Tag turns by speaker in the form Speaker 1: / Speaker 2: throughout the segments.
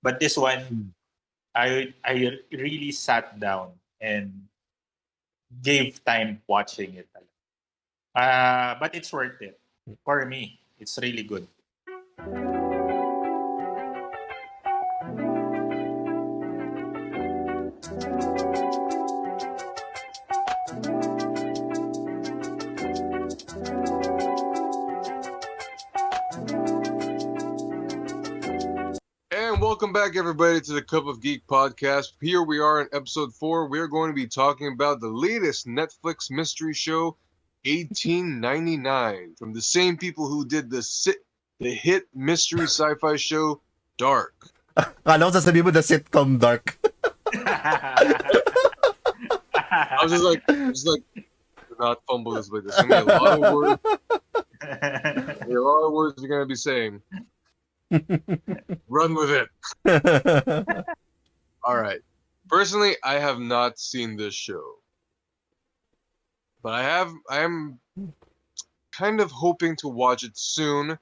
Speaker 1: But this one, I really sat down and gave time watching it. But it's worth it for me. It's really good.
Speaker 2: And welcome back, everybody, to the Cup of Geek podcast. Here we are in episode 4. We're going to be talking about the latest Netflix mystery show, 1899, from the same people who did the hit mystery sci-fi show, Dark.
Speaker 3: Kala ko sasabihin mo the sitcom Dark.
Speaker 2: I was just like, do not fumble this with this. There's gonna be a lot of words. A lot of words you're gonna be saying. Run with it. All right. Personally, I have not seen this show, but I am kind of hoping to watch it soon.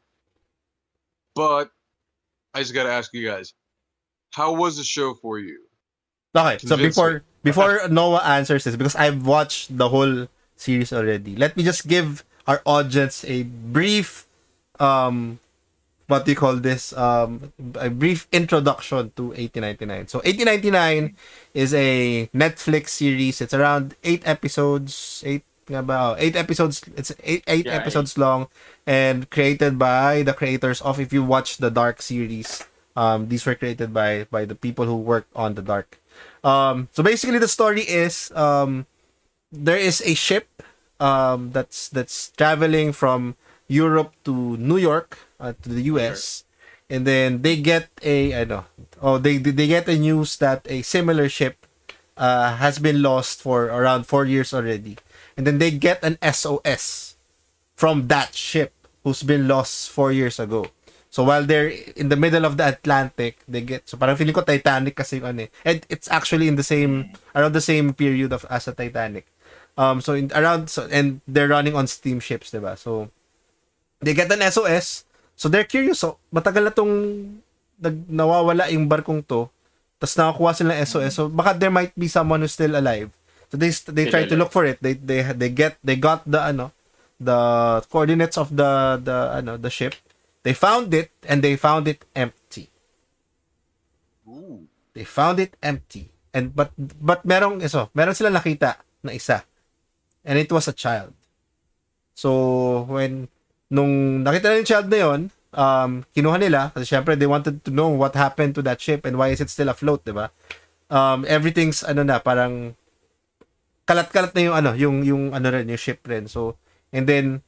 Speaker 2: But I just gotta ask you guys, how was the show for you?
Speaker 3: Okay, so
Speaker 2: Convince
Speaker 3: before Noah answers this, because I've watched the whole series already, let me just give our audience a brief what do you call this? A brief introduction to 1899. So 1899 is a Netflix series. It's around 8 episodes. 8 episodes. It's eight
Speaker 1: Yeah,
Speaker 3: episodes long, and created by the creators of, if you watch the Dark series, these were created by the people who worked on the Dark. So basically the story is there is a ship that's traveling from Europe to New York, to the US, and then they get they get a news that a similar ship has been lost for around 4 years already, and then they get an SOS from that ship who's been lost 4 years ago. So while they're in the middle of the Atlantic, they get, so parang feeling ko Titanic kasi yung ano eh. And it's actually in the same, around the same period of as a Titanic. So in around, so, and they're running on steamships, diba? So they get an SOS. So they're curious. So matagal na tong nawawala yung barkong to. Tapos nakakuha sila ng SOS. So baka there might be someone who's still alive. So they try to look for it. They got the coordinates of the ship. They found it, and they found it empty.
Speaker 2: Ooh.
Speaker 3: They found it empty. And but meron sila nakita na isa. And it was a child. So nung nakita na yung child na yon, kinuha nila kasi syempre they wanted to know what happened to that ship and why is it still afloat, 'di ba? Everything's parang kalat-kalat na yung ship rin. So and then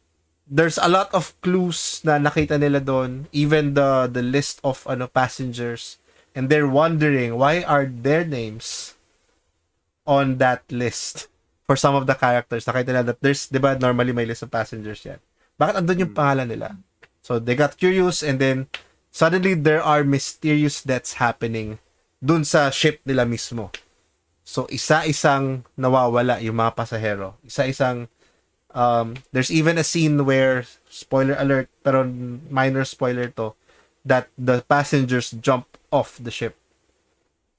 Speaker 3: there's a lot of clues na nakita nila doon, even the list of passengers, and they're wondering why are their names on that list for some of the characters. Nakita nila that there's, 'di ba, normally may list of passengers yan. Bakit andun yung pangalan nila? So they got curious, and then suddenly there are mysterious deaths happening dun sa ship nila mismo. So isa-isang nawawala yung mga pasahero. Isa-isang there's even a scene where, spoiler alert, pero minor spoiler to, that the passengers jump off the ship.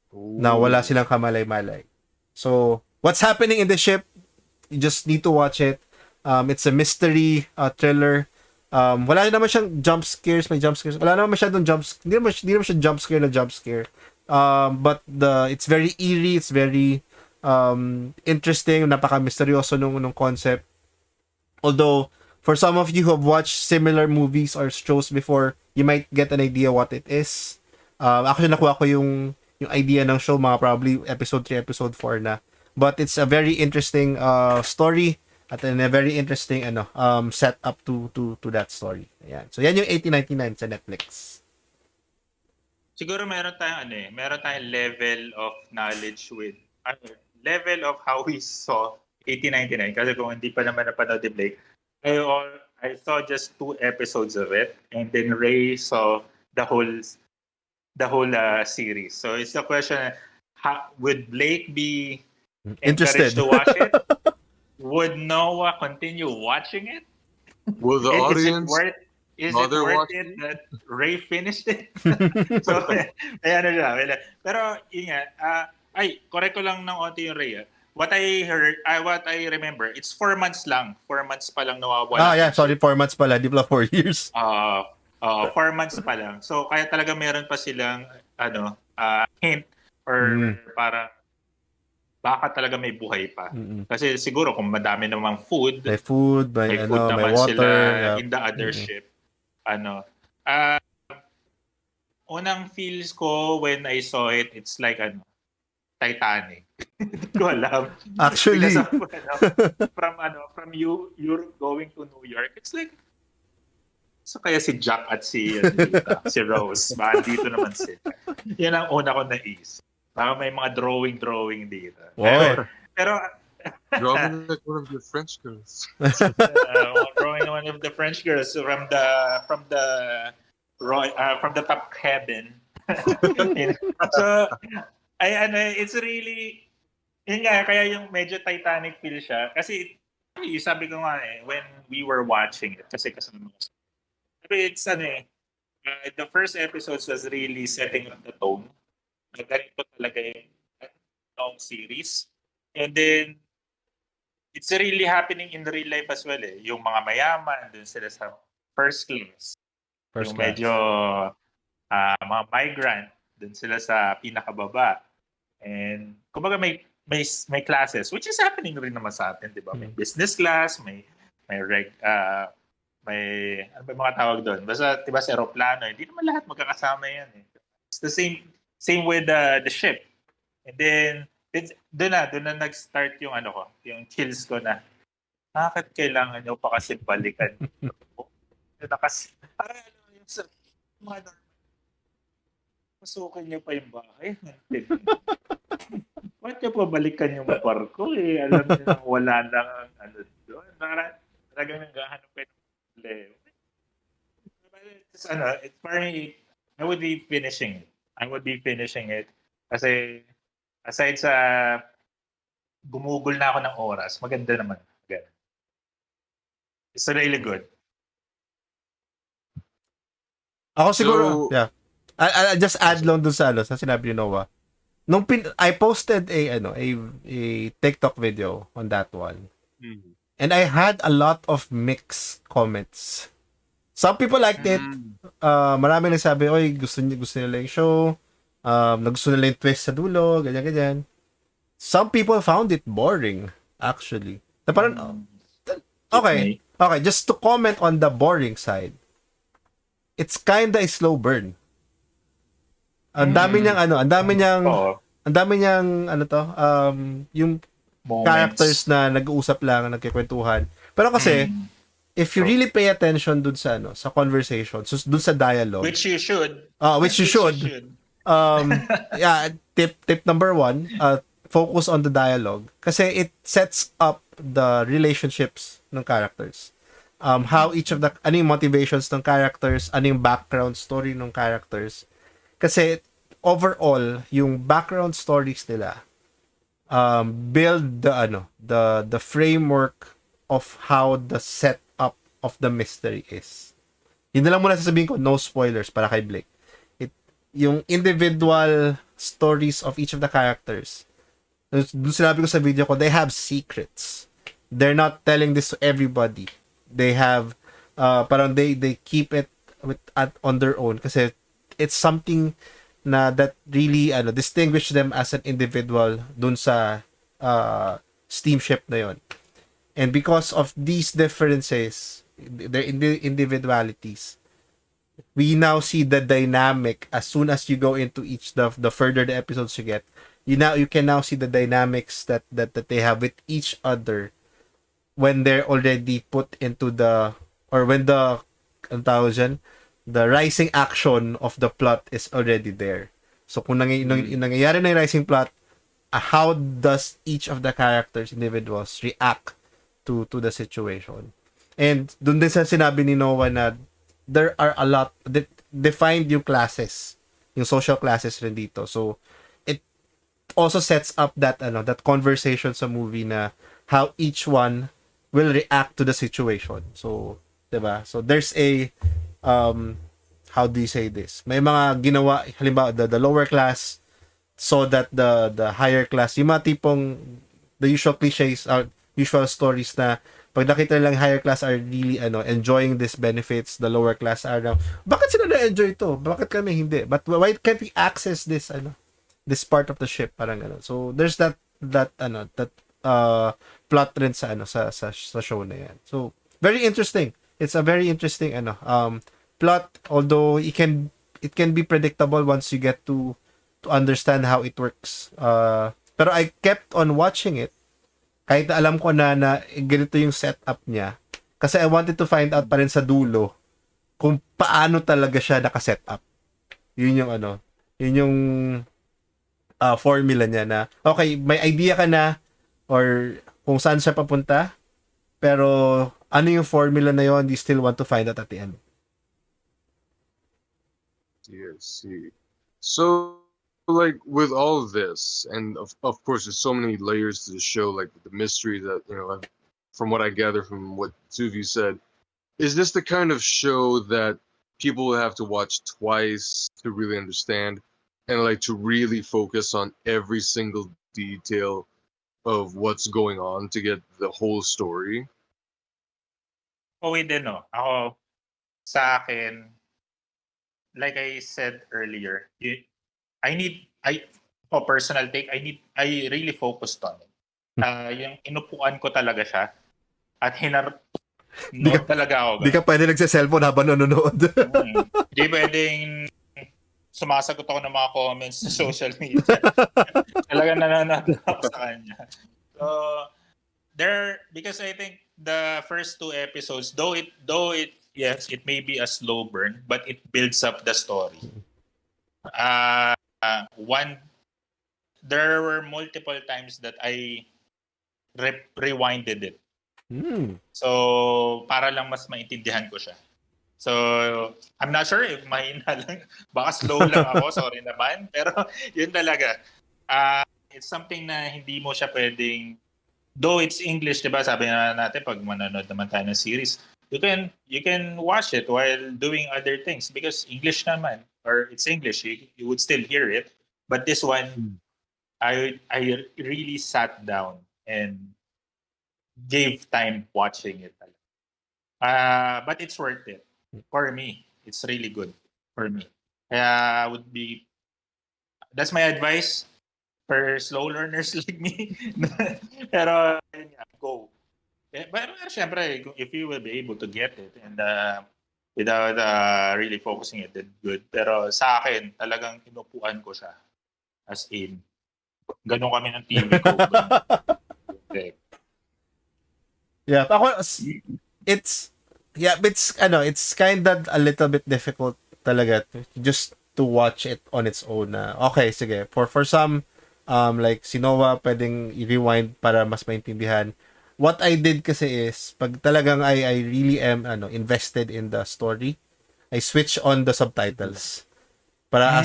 Speaker 2: Ooh.
Speaker 3: Na wala silang kamalay-malay. So, what's happening in the ship? You just need to watch it. It's a mystery thriller. Wala naman siyang jump scares, may jump scares. Wala naman masyadong hindi naman siya jump scare. But it's very eerie, it's very interesting, napaka-misteryoso nung concept. Although, for some of you who have watched similar movies or shows before, you might get an idea what it is. Actually, nakuha ko yung idea ng show, mga probably episode 3, episode 4 na. But it's a very interesting story at a very interesting set up to that story. Ayan. So, yan yung 1899 sa Netflix.
Speaker 1: Siguro meron tayong level of knowledge with, level of how we saw 1899, kasi kung hindi pa naman napanood ni Blake, I saw just 2 episodes of it, and then Ray saw the whole series. So it's the question: would Blake be
Speaker 3: Interested
Speaker 1: encouraged to watch it? Would Noah continue watching it?
Speaker 2: Will the
Speaker 1: Is it
Speaker 2: audience
Speaker 1: worth? is it
Speaker 2: Mother
Speaker 1: worth
Speaker 2: watching?
Speaker 1: it that Ray finished it? So, ano siya. Pero, yun nga, correct ko lang ng onti yung Ray. What I heard, what I remember, it's 4 months lang. 4 months pa lang nawawala
Speaker 3: Yeah,
Speaker 1: yung
Speaker 3: sorry,
Speaker 1: ship.
Speaker 3: 4 months pala, di pala 4 years.
Speaker 1: 4 months pa lang. So, kaya talaga meron pa silang, hint or
Speaker 3: Mm.
Speaker 1: para baka talaga may buhay pa.
Speaker 3: Mm-mm.
Speaker 1: Kasi siguro kung madami namang food,
Speaker 3: May food, may
Speaker 1: food
Speaker 3: may
Speaker 1: naman sila
Speaker 3: water. Yeah.
Speaker 1: in the other
Speaker 3: Mm-mm.
Speaker 1: ship. Ah, unang feels ko when I saw it, it's like Titanic. Hindi ko alam.
Speaker 3: Actually,
Speaker 1: Because of, from Europe going to New York, it's like, so kaya si Jack at si Rose, baka dito naman sila. Yan ang una ko naisip. Baka may mga drawing dito.
Speaker 3: wow.
Speaker 1: Pero,
Speaker 2: Drawing like one of your French girls.
Speaker 1: drawing one of the French girls from the top cabin. So, it's really, yun nga, kaya yung medyo Titanic feel siya. Kasi, sabi ko nga when we were watching it, kasi kasama ko. Sabi, it's the first episodes was really setting up the tone. Ganito talaga yung series. And then, it's really happening in real life as well eh. Yung mga mayaman, dun sila sa first class. Yung medyo mga migrant, dun sila sa pinakababa. And kumbaga may classes, which is happening rin naman sa atin, di ba? May business class, may ano ba mga tawag doon? Basta, di ba, sa aeroplano, hindi naman lahat magkakasama yan eh. It's the same with the ship. And then, doon na nag-start yung yung chills ko na, bakit kailangan nyo pa kasi balikan? Parang yung sa mga normal, pasukin nyo pa yung bahay. Bakit nyo pa balikan yung barko eh? Alam nyo na wala lang doon. Talagang naghahanap kayo ng problema. It's parang, I would be finishing it. Kasi, aside sa gumugol na ako ng oras, maganda naman. It's really good.
Speaker 3: Ako siguro, yeah. I'll just add lang dun sa sinabi ni Noah. I posted a TikTok video on that one.
Speaker 2: Mm.
Speaker 3: And I had a lot of mixed comments. Some people liked it. Maraming nagsabi, oy, gusto nila yung show. Nagusto nila yung twist sa dulo, ganyan. Some people found it boring, actually. Na parang, okay, just to comment on the boring side. It's kinda a slow burn. Ang dami niyang yung
Speaker 1: Moments.
Speaker 3: characters na nag-uusap lang, nagkikwentuhan. Pero kasi, if you really pay attention dun sa sa conversation, so dun sa dialogue,
Speaker 1: which you should.
Speaker 3: Tip number 1, focus on the dialogue kasi it sets up the relationships ng characters. How each of the ano yung motivations ng characters, ano yung background story ng characters. Kasi overall, yung background stories nila build the framework of how the setup of the mystery is. Yun na lang muna sasabihin ko, no spoilers para kay Blake. Yung individual stories of each of the characters. Doon sinabi ko sa video ko, they have secrets. They're not telling this to everybody. They have parang they keep it on their own kasi it's something na that really distinguish them as an individual dun sa steamship na yon. And because of these differences, their individualities, we now see the dynamic as soon as you go into each the further the episodes you get. You can now see the dynamics that they have with each other when they're already put into when the rising action of the plot is already there. So kung nangyayari na yung rising plot, how does each of the characters, individuals, react to the situation? And dun din sa sinabi ni Noah na there are a lot defined yung classes, yung social classes rin dito. So it also sets up that conversation sa movie na how each one will react to the situation. So, 'di ba? So there's a um how do you say this? May mga ginawa, halimbawa the lower class so that the higher class, yung mga tipong the usual cliches or usual stories na pag nakita lang higher class are really enjoying these benefits, the lower class are now, bakit sila na-enjoy to? Bakit kami hindi? But why can't we access this part of the ship, parang so there's that plot rin sa sa show na yan. So very interesting. It's a very interesting plot, although it can be predictable once you get to understand how it works. Pero I kept on watching it kahit na alam ko na ganito yung setup niya, kasi I wanted to find out pa rin sa dulo kung paano talaga siya naka-setup. Yun yung yun yung formula niya na okay, may idea ka na or kung saan siya papunta, pero ano yung formula na yun, you still want to find out at the end.
Speaker 2: Yes. So, like with all of this, and of course, there's so many layers to the show, like the mystery that from what I gather from what two of you said, is this the kind of show that people will have to watch twice to really understand, and like to really focus on every single detail of what's going on to get the whole story?
Speaker 1: Hindi, no. Ako, sa akin, like I said earlier, personal take, I really focused on it. Yung inupuan ko talaga siya at note talaga ako.
Speaker 3: Di ka pwede nagsa-cellphone habang nanonood.
Speaker 1: Di pwedeng sumasagot ako ng mga comments sa social media. Talaga nanonood ako sa kanya. So, because I think the first 2 episodes, though it yes, it may be a slow burn, but it builds up the story. There were multiple times that I rewinded it. So, para lang mas maintindihan ko siya. So, I'm not sure if mahina lang. Baka slow lang ako, sorry naman. Pero, yun talaga. It's something na hindi mo siya pwedeng, though it's English, di ba? Sabi na natin, pag manonood naman tayo ng series, you can watch it while doing other things because English naman, or it's English, you would still hear it. But this one, I really sat down and gave time watching it. But it's worth it. For me, it's really good for me. That's my advice for slow learners like me. Pero, go. But syempre, if you will be able to get it and without really focusing it, then good. Pero sa akin, talagang inupuan ko siya. As in, ganun kami ng TV ko.
Speaker 3: Yeah, ako, it's kind of a little bit difficult talaga just to watch it on its own. Okay, sige. For some, like si Noah, pwedeng i-rewind para mas maintindihan. What I did kasi is, pag talagang I really am invested in the story, I switch on the subtitles. Para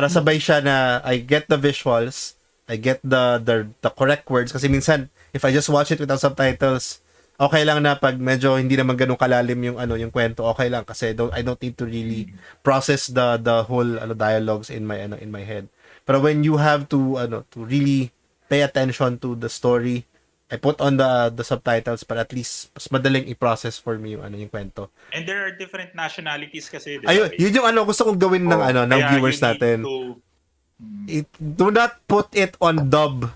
Speaker 3: sabay siya na I get the visuals, I get the correct words, kasi minsan if I just watch it without subtitles, okay lang na pag medyo hindi naman ganun kalalim yung yung kwento, okay lang kasi I don't need to really process the whole dialogues in my head. But when you have to really pay attention to the story, I put on the subtitles para at least mas madaling i-process for me yung kwento.
Speaker 1: And there are different nationalities kasi.
Speaker 3: Ayun, yun yung gusto kong gawin ng viewers natin. Do not put it on dub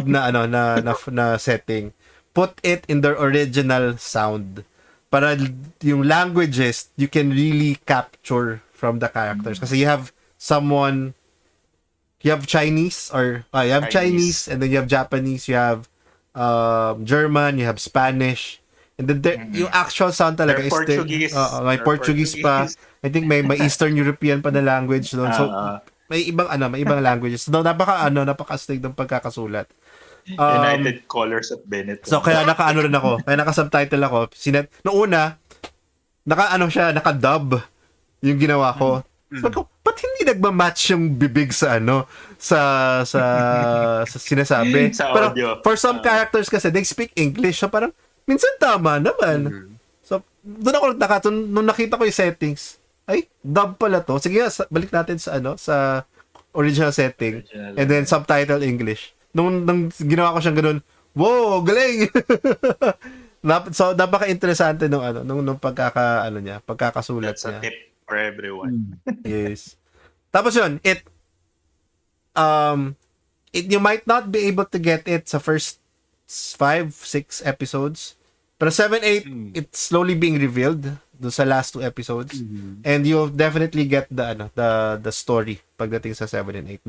Speaker 3: na setting. Put it in their original sound. Para yung languages you can really capture from the characters. Kasi you have Chinese or you have Chinese and then you have Japanese, you have German, you have Spanish, and then yung actual sound talaga is
Speaker 1: Portuguese.
Speaker 3: May Portuguese pa. I think may Eastern European pa na language doon. So may ibang languages. So napaka-astig ng pagkakasulat.
Speaker 1: United Colors of Benetton.
Speaker 3: So kaya rin ako. Kaya naka-subtitle ako. Noong una, naka-dub yung ginawa ko. So ko, ba't hindi nagma-match yung bibig sa sinasabi?
Speaker 1: Sa
Speaker 3: Pero
Speaker 1: audio.
Speaker 3: for some characters kasi, they speak English. So parang, minsan tama naman. So, doon ako nagtaka nung nakita ko yung settings. Ay, dub pala to. Sige, balik natin sa sa original setting
Speaker 1: Original,
Speaker 3: and then subtitle English. Nung ginawa ko siyang ganun, wow, galing. So napaka-interesante nung pagkakasulat
Speaker 1: That's a
Speaker 3: niya.
Speaker 1: tip for everyone.
Speaker 3: Yes. Tapos yun, um you might not be able to get it sa first 5-6 episodes. Pero 7-8, it's slowly being revealed do sa last 2 episodes. And you'll definitely get the story pagdating sa 7 and 8.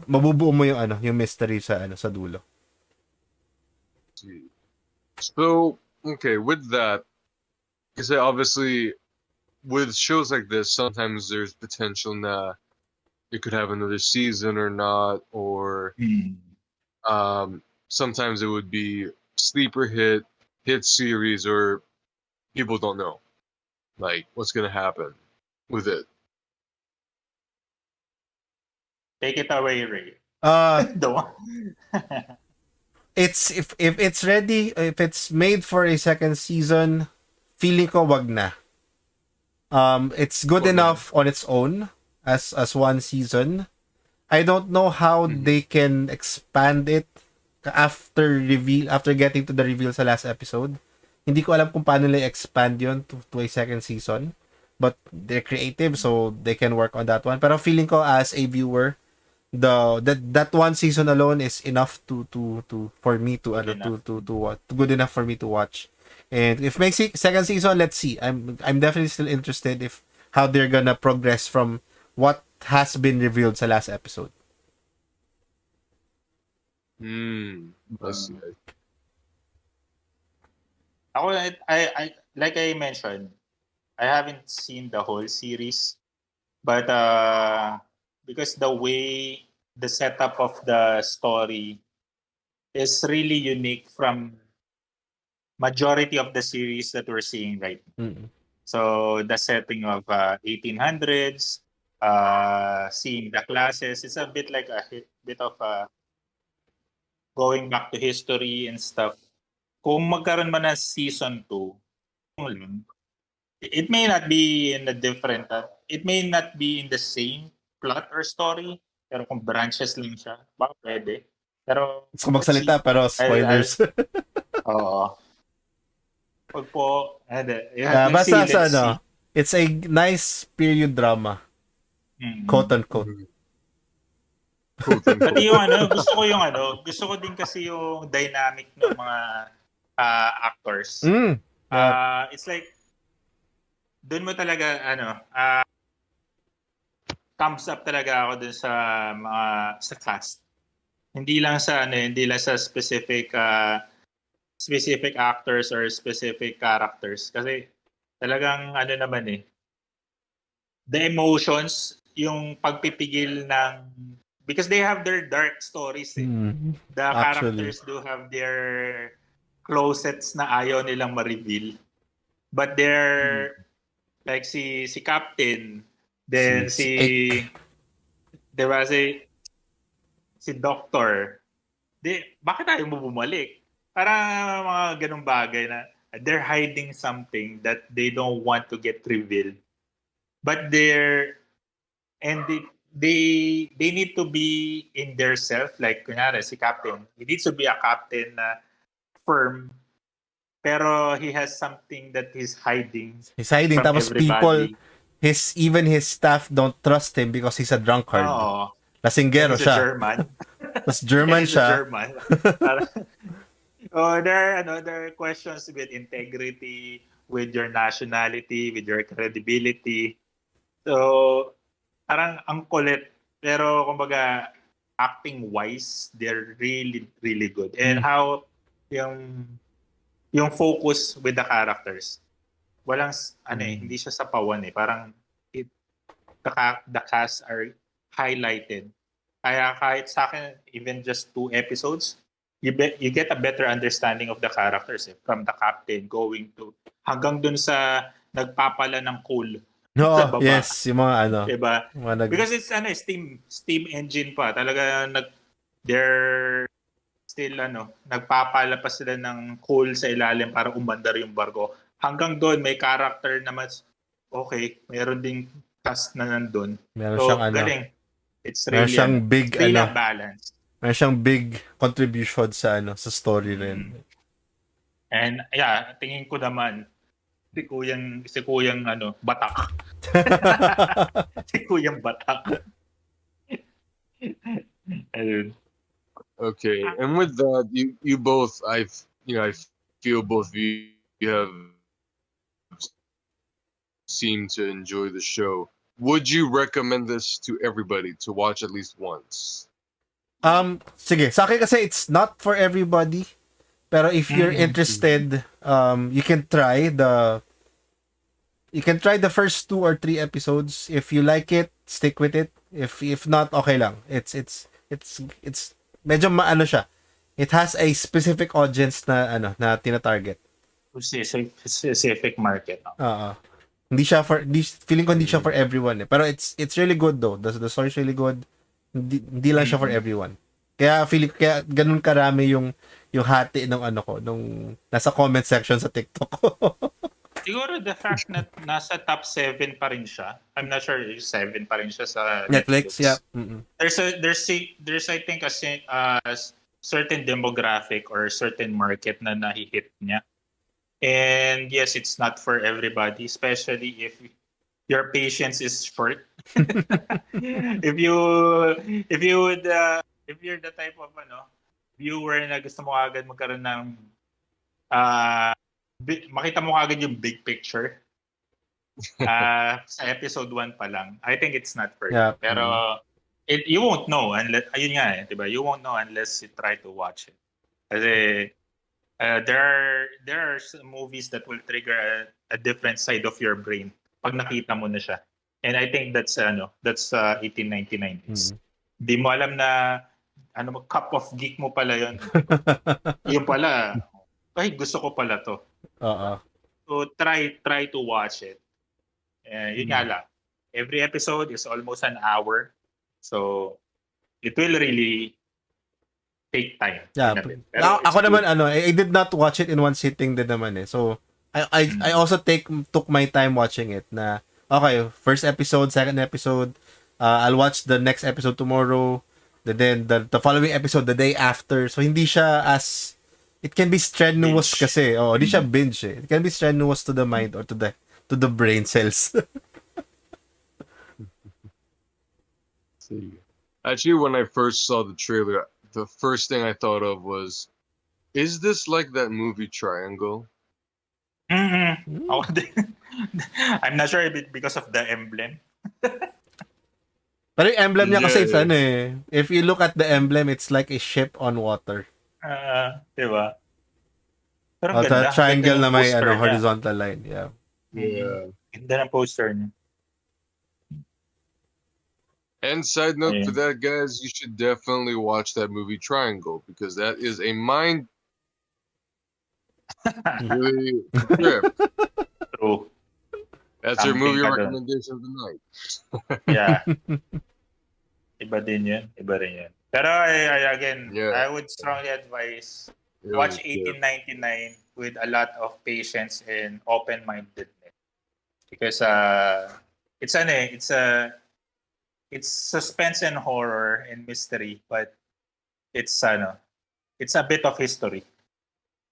Speaker 3: Mabubuo mo yung mystery sa dulo.
Speaker 2: So, okay, with that, because obviously with shows like this, sometimes there's potential na it could have another season or not, or sometimes it would be sleeper hit series, or people don't know like what's gonna happen with it.
Speaker 1: Take it away, Ray. Don't.
Speaker 3: It's if it's ready, if it's made for a second season, feeling ko wag na. It's good
Speaker 2: Wag na.
Speaker 3: enough on its own as one season. I don't know how they can expand it after getting to the reveal sa last episode. Hindi ko alam kung paano nila expand yun to a second season. But they're creative, so they can work on that one. Pero feeling ko as a viewer, that one season alone is enough to for me to good enough for me to watch. And if makes second season, let's see. I'm definitely still interested if how they're gonna progress from what has been revealed sa last episode.
Speaker 2: I see.
Speaker 1: Ako, I like I mentioned, I haven't seen the whole series, but because the way the setup of the story is really unique from majority of the series that we're seeing right now. So the setting of 1800s, seeing the classes, it's a bit like a bit of going back to history and stuff. Kung magkaroon man ng season 2, it may not be in a different, it may not be in the same plot or story, pero kung branches lang siya, baka pwede. Pero
Speaker 3: Gusto ko magsalita, pero spoilers.
Speaker 1: Oo. Pag po,
Speaker 3: basta sa it's a nice period drama. Quote unquote.
Speaker 1: Pati yung gusto ko din kasi yung dynamic ng mga actors. It's like doon mo talaga thumbs up talaga ako dun sa mga sa cast. Hindi lang sa specific actors or specific characters kasi talagang naman the emotions, yung pagpipigil ng because they have their dark stories the characters do have their closets na ayaw nilang ma-reveal, but they're like si Captain, then si Doctor, bakit ayaw mo bumalik? Para mga ganung bagay na they're hiding something that they don't want to get revealed, but they need to be in their self. Like kunyari si Captain, he needs to be a captain na firm, pero he has something that he's hiding.
Speaker 3: He's hiding, tapos
Speaker 1: everybody.
Speaker 3: even his staff don't trust him because he's a drunkard. Lasinggero siya.
Speaker 1: German.
Speaker 3: Tapos German siya.
Speaker 1: German. there are questions with integrity, with your nationality, with your credibility. So, parang ang kulit. Pero, kumbaga, acting-wise, they're really, really good. And how yung focus with the characters. Walang, hindi siya sapawan . Parang, the cast are highlighted. Kaya kahit sa akin, even just 2 episodes, you get a better understanding of the characters from the captain going to hanggang dun sa nagpapala ng coal.
Speaker 3: No, yes, yung mga
Speaker 1: diba? Because it's steam engine pa. Talaga they're still nagpapala pa sila ng coal sa ilalim para umandar yung barko. hanggang doon may character na mas okay, meron ding cast na nandun.
Speaker 3: Meron
Speaker 1: So,
Speaker 3: siyang ano,
Speaker 1: galing. It's
Speaker 3: meron
Speaker 1: really,
Speaker 3: siyang big
Speaker 1: it's really a
Speaker 3: ano,
Speaker 1: balance.
Speaker 3: meron siyang big contribution sa ano, sa story rin.
Speaker 1: And yeah, tingin ko naman, si Kuyang ano, Batak. Si Kuyang Batak. Ayun.
Speaker 2: Okay, and with that, you both, I feel both of you have seemed to enjoy the show. Would you recommend this to everybody to watch at least once?
Speaker 3: Sige, sa akin kasi it's not for everybody. Pero if you're interested, you can try the first 2 or 3 episodes. If you like it, stick with it. If not, okay lang. It's medyo maano siya. It has a specific audience na tina-target.
Speaker 1: Specific market.
Speaker 3: Hindi siya feeling ko hindi siya for everyone eh. Pero it's really good though. The story's really good. Hindi lang siya for everyone. Kaya kaya ganun karami yung hati ng ano ko nung nasa comment section sa TikTok ko.
Speaker 1: Siguro the fact na nasa top 7 pa rin siya. I'm not sure if 7 pa rin siya sa
Speaker 3: Netflix, yeah.
Speaker 1: There's I think a certain demographic or certain market na nahihit niya. And yes, it's not for everybody, especially if your patience is short. if you're the type of viewer na gusto mo agad magkaroon ng makita mo agad yung big picture sa episode 1 pa lang, I think it's not for you. Pero you won't know unless, ayun nga diba? You won't know unless you try to watch it. Kasi there are movies that will trigger a different side of your brain pag nakita mo na siya. And I think that's 1899. Di mo alam na cup of geek mo pala yun. Yung pala, ay gusto ko pala to. So try to watch it. Yun nga lang. Every episode is almost an hour. So it will really take time.
Speaker 3: Yeah. Ako naman I did not watch it in one sitting din naman eh. So I also took my time watching it na okay, first episode, second episode, I'll watch the next episode tomorrow, then the following episode the day after. So hindi siya as it can be strenuous binge. Kasi. Hindi siya binge eh. It can be strenuous to the mind or to the brain cells.
Speaker 2: Actually, when I first saw the trailer, the first thing I thought of was, is this like that movie Triangle?
Speaker 1: I'm not sure if it's because of the emblem.
Speaker 3: Pero yung emblem niya kasi it's if you look at the emblem, it's like a ship on water.
Speaker 1: Diba? Pero
Speaker 3: ganda. Triangle na may horizontal line. Yeah.
Speaker 1: Ganda ng poster niya.
Speaker 2: And side note for that, guys, you should definitely watch that movie Triangle because that is a mind really trip.
Speaker 1: True.
Speaker 2: That's your movie recommendation of the night.
Speaker 1: Yeah. Iba din yun. Iba rin yun. Pero again, I would strongly advise watch 1899 with a lot of patience and open-mindedness. Because it's suspense and horror and mystery, but it's a bit of history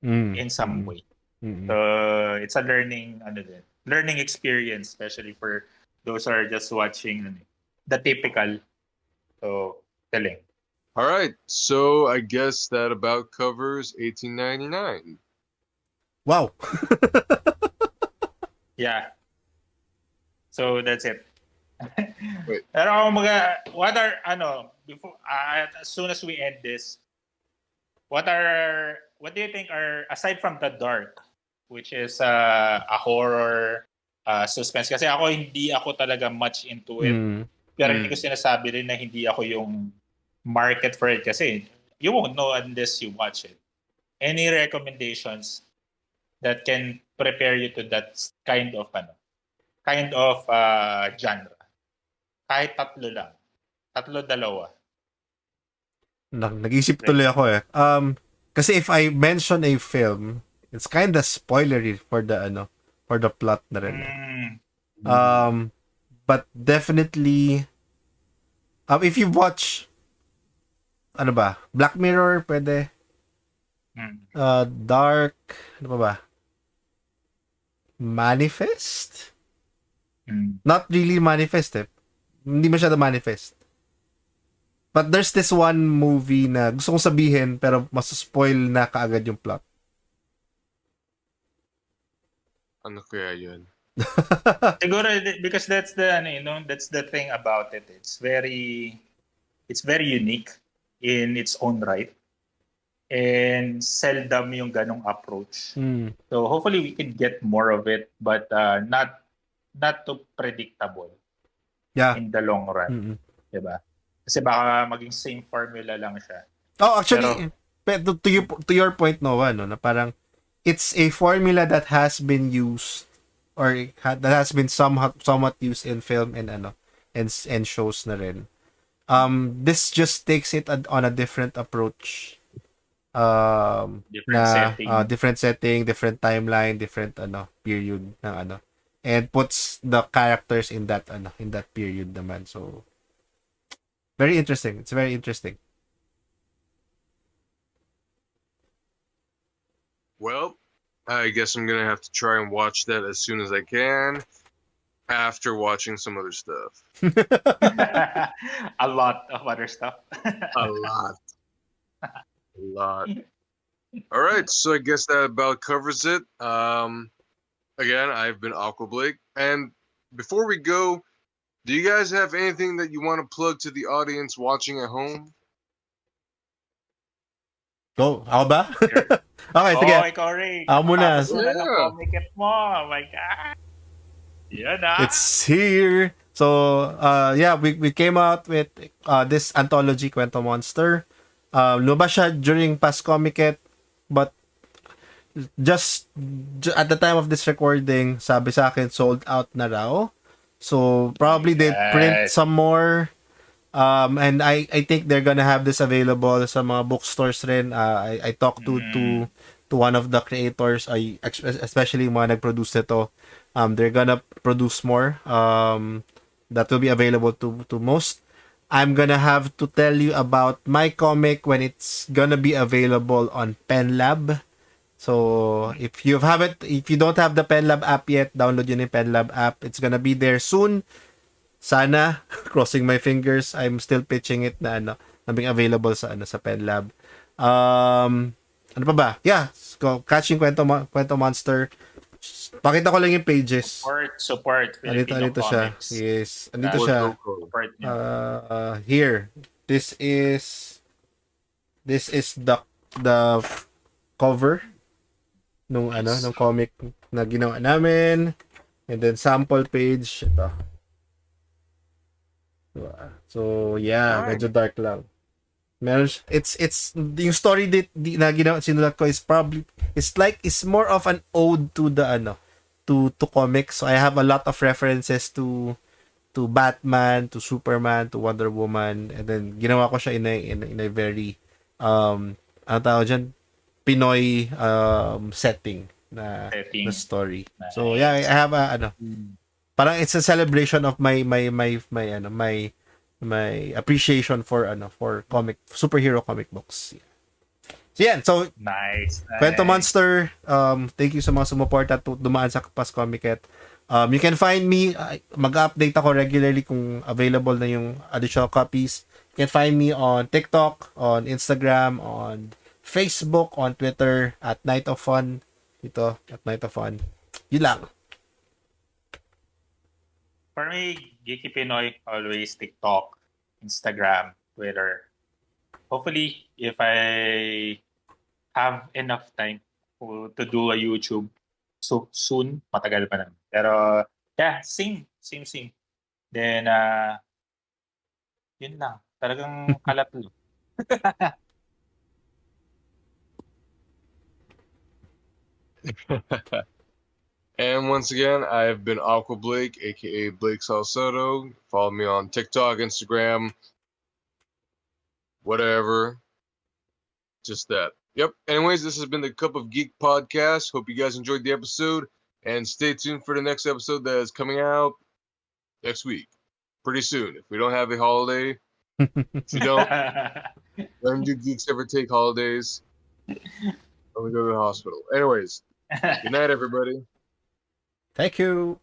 Speaker 1: in some way. So it's a learning experience, especially for those who are just watching the typical. So, galing.
Speaker 2: All right, so I guess that about covers 1899.
Speaker 3: Wow.
Speaker 1: Yeah. So that's it.
Speaker 2: Wait.
Speaker 1: Pero before as soon as we end this, what do you think are, aside from the dark, which is a horror suspense, kasi hindi ako talaga much into it, pero hindi ko sinasabi rin na hindi ako yung market for it kasi you won't know unless you watch it. Any recommendations that can prepare you to that kind of genre? Kahit tatlo lang. Dalawa.
Speaker 3: Nag-isip tuloy ako eh. Kasi if I mention a film, it's kind of spoilery for the for the plot na rin.
Speaker 1: Mm.
Speaker 3: But definitely, if you watch, ano ba, Black Mirror, pwede.
Speaker 1: Mm.
Speaker 3: Dark, ano pa ba? Manifest?
Speaker 1: Mm.
Speaker 3: Not really Manifest eh. Hindi masyado Manifest. But there's this one movie na gusto kong sabihin pero masuspoil na kaagad yung plot.
Speaker 2: Ano kaya yun?
Speaker 1: Siguro because that's the ano, that's the thing about it. It's very unique in its own right. And seldom yung ganong approach. So hopefully we can get more of it, but not too predictable
Speaker 3: Yeah.
Speaker 1: in the long run.
Speaker 3: Mm-mm.
Speaker 1: Diba? Kasi baka maging same formula lang siya.
Speaker 3: Oh, actually, to your point, Noah, no, na parang it's a formula that has been used or that has been somewhat used in film and and shows na rin. This just takes it on a different approach.
Speaker 1: Different setting.
Speaker 3: Different setting, different timeline, different period ng and puts the characters in that period naman. So very interesting. It's very interesting.
Speaker 2: Well, I guess I'm gonna have to try and watch that as soon as I can after watching some other stuff.
Speaker 1: A lot of other stuff.
Speaker 2: A lot. A lot. All right, so I guess that about covers it. Again, I've been Aqua Blake, and before we go, do you guys have anything that you want to plug to the audience watching at home?
Speaker 3: Go, ako ba?
Speaker 1: Sure.
Speaker 3: Okay, sige.
Speaker 1: Ikaw rin.
Speaker 3: Ako muna.
Speaker 1: Tapos na ng comic mo. Oh my God. Yan
Speaker 3: It's here. So, yeah, we came out with this anthology, Kwento Monster. Lumabas siya during past Comic-Con, but just at the time of this recording, sabi sa akin, sold out na raw. So, probably they print some more. And I think they're gonna have this available sa mga bookstores rin. I talked to one of the creators, especially yung mga nag-produce nito. They're gonna produce more. That will be available to most. I'm gonna have to tell you about my comic when it's gonna be available on PenLab. So if you don't have the PenLab app yet, download yun yung PenLab app. It's gonna be there soon. Sana, crossing my fingers, I'm still pitching it na being available sa PenLab. Ano pa ba? Yeah, so, Catching Kwento Monster. Pakita ko lang yung pages.
Speaker 1: Support Filipino
Speaker 3: Andito siya.
Speaker 1: comics.
Speaker 3: Yes, andito siya. Here. This is the cover nung comic na ginawa namin. And then sample page ito. So yeah, medyo dark lang. Meron it's yung story na sinulat ko is more of an ode to the to comics. So I have a lot of references to Batman, to Superman, to Wonder Woman, and then ginawa ko siya in a very ano tawag dyan, Pinoy setting na story. Nice. So yeah, I have parang it's a celebration of my appreciation for superhero comic books. So yeah, so
Speaker 1: nice.
Speaker 3: Kwento Monster, thank you sa mga sumuporta at dumaan sa Pas Comic-Con. You can find me, mag-update ako regularly kung available na yung additional copies. You can find me on TikTok, on Instagram, on Facebook, on Twitter at Night of Fun. Ito, at Night of Fun. Yun lang.
Speaker 1: For me, Geeky Pinoy, always TikTok, Instagram, Twitter. Hopefully, if I have enough time to do a YouTube soon, matagal pa naman. Pero, yeah, same. Then, yun lang. Talagang kalatlo.
Speaker 2: And once again, I've been Aqua Blake, aka Blake Salcedo. Follow me on TikTok, Instagram, whatever. Just that. Yep. Anyways, this has been the Cup of Geek podcast. Hope you guys enjoyed the episode. And stay tuned for the next episode that is coming out next week. Pretty soon. If we don't have a holiday, if you don't, when do geeks ever take holidays? When we go to the hospital. Anyways, good night, everybody.
Speaker 3: Thank you.